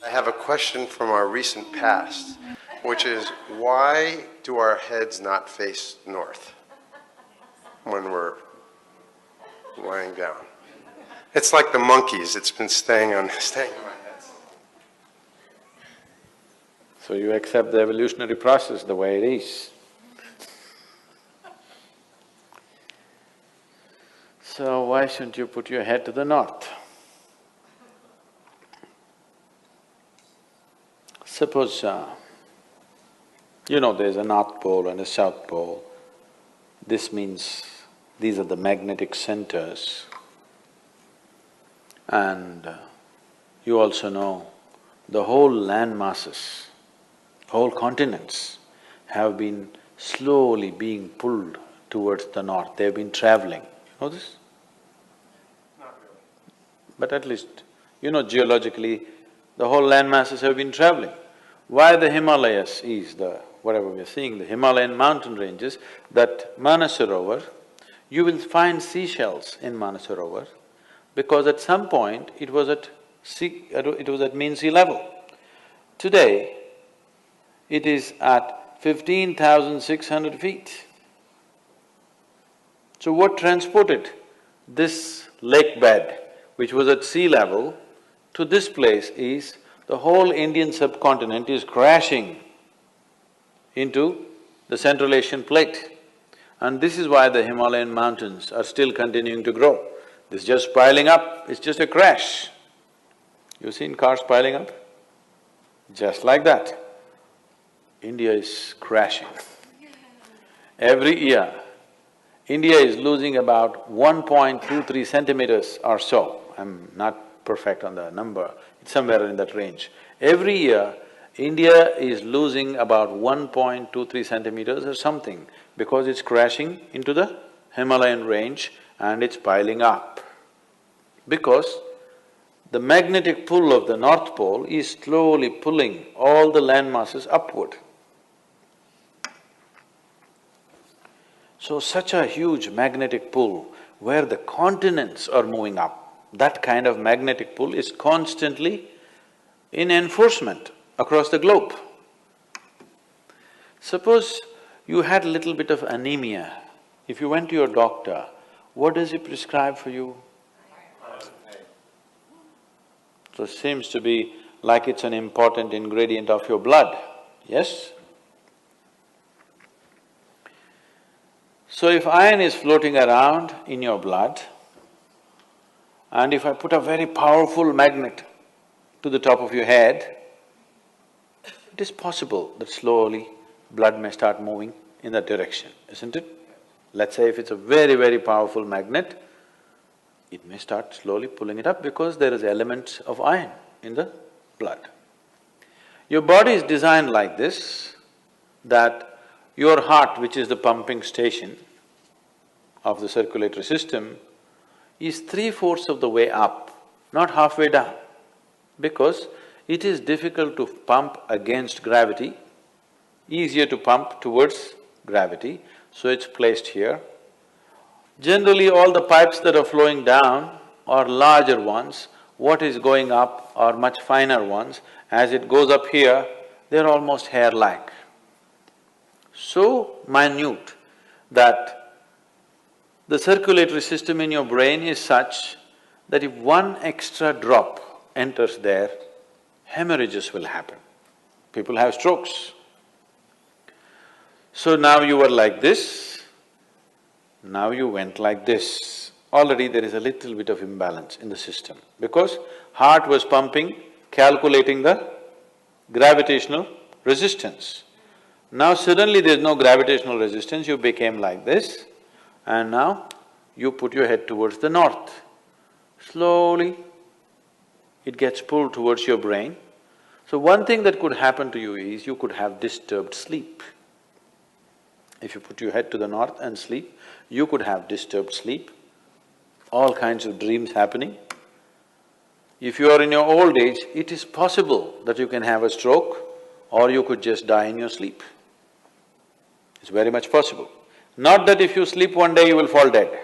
I have a question from our recent past, which is why do our heads not face north when we're lying down? It's like the monkeys, it's been staying on my head. So you accept the evolutionary process the way it is. So why shouldn't you put your head to the north? Suppose, there's a North Pole and a South Pole. This means these are the magnetic centers. And you also know the whole land masses, whole continents have been slowly being pulled towards the north. They've been traveling. You know this? Not really. But at least, geologically, the whole land masses have been traveling. Why the Himalayas is whatever we are seeing, the Himalayan mountain ranges, that Manasarovar, you will find seashells in Manasarovar because at some point it was at mean sea level. Today, it is at 15,600 feet. So what transported this lake bed, which was at sea level, to this place is the whole Indian subcontinent is crashing into the Central Asian plate. And this is why the Himalayan mountains are still continuing to grow. This is just piling up, it's just a crash. You've seen cars piling up? Just like that, India is crashing. Every year, India is losing about 1.23 centimeters or so. I'm not perfect on the number, it's somewhere in that range. Every year, India is losing about 1.23 centimeters or something because it's crashing into the Himalayan range and it's piling up. Because the magnetic pull of the North Pole is slowly pulling all the land masses upward. So such a huge magnetic pull where the continents are moving up, that kind of magnetic pull is constantly in enforcement across the globe. Suppose you had a little bit of anemia. If you went to your doctor, what does he prescribe for you? So it seems to be like it's an important ingredient of your blood, yes? So if iron is floating around in your blood, and if I put a very powerful magnet to the top of your head, it is possible that slowly blood may start moving in that direction, isn't it? Let's say if it's a very, very powerful magnet, it may start slowly pulling it up because there is elements of iron in the blood. Your body is designed like this, that your heart, which is the pumping station of the circulatory system, is 3/4 of the way up, not halfway down, because it is difficult to pump against gravity, easier to pump towards gravity, so it's placed here. Generally, all the pipes that are flowing down are larger ones, what is going up are much finer ones. As it goes up here, they're almost hair-like. So minute that the circulatory system in your brain is such that if one extra drop enters there, hemorrhages will happen. People have strokes. So now you were like this, now you went like this. Already there is a little bit of imbalance in the system because heart was pumping, calculating the gravitational resistance. Now suddenly there's no gravitational resistance, you became like this and now you put your head towards the north. Slowly, it gets pulled towards your brain. So one thing that could happen to you is you could have disturbed sleep. If you put your head to the north and sleep, you could have disturbed sleep, all kinds of dreams happening. If you are in your old age, it is possible that you can have a stroke or you could just die in your sleep. It's very much possible. Not that if you sleep one day you will fall dead.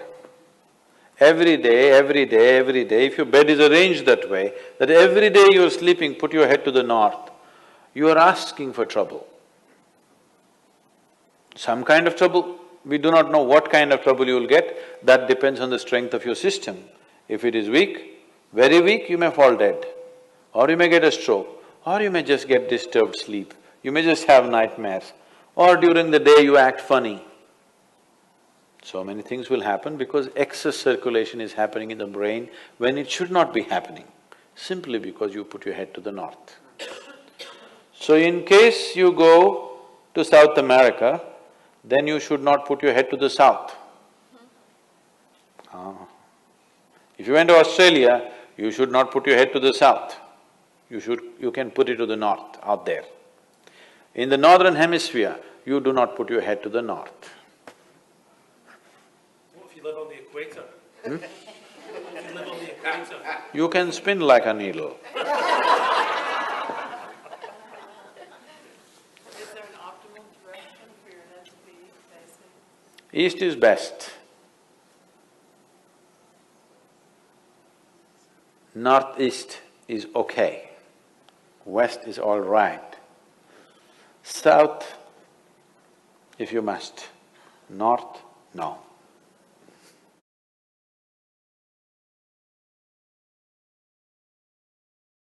Every day, every day, every day, if your bed is arranged that way, that every day you're sleeping, put your head to the north, you are asking for trouble. Some kind of trouble, we do not know what kind of trouble you will get, that depends on the strength of your system. If it is weak, very weak, you may fall dead, or you may get a stroke, or you may just get disturbed sleep, you may just have nightmares, or during the day you act funny. So many things will happen because excess circulation is happening in the brain when it should not be happening, simply because you put your head to the north. So in case you go to South America, then you should not put your head to the south. If you went to Australia, you should not put your head to the south. You can put it to the north, out there. In the northern hemisphere, you do not put your head to the north. What if you live on the equator? If you live on the equator? You can spin like a needle. Is there an optimal direction for your head to be facing? East is best. Northeast is okay. West is all right. South, if you must. North, no.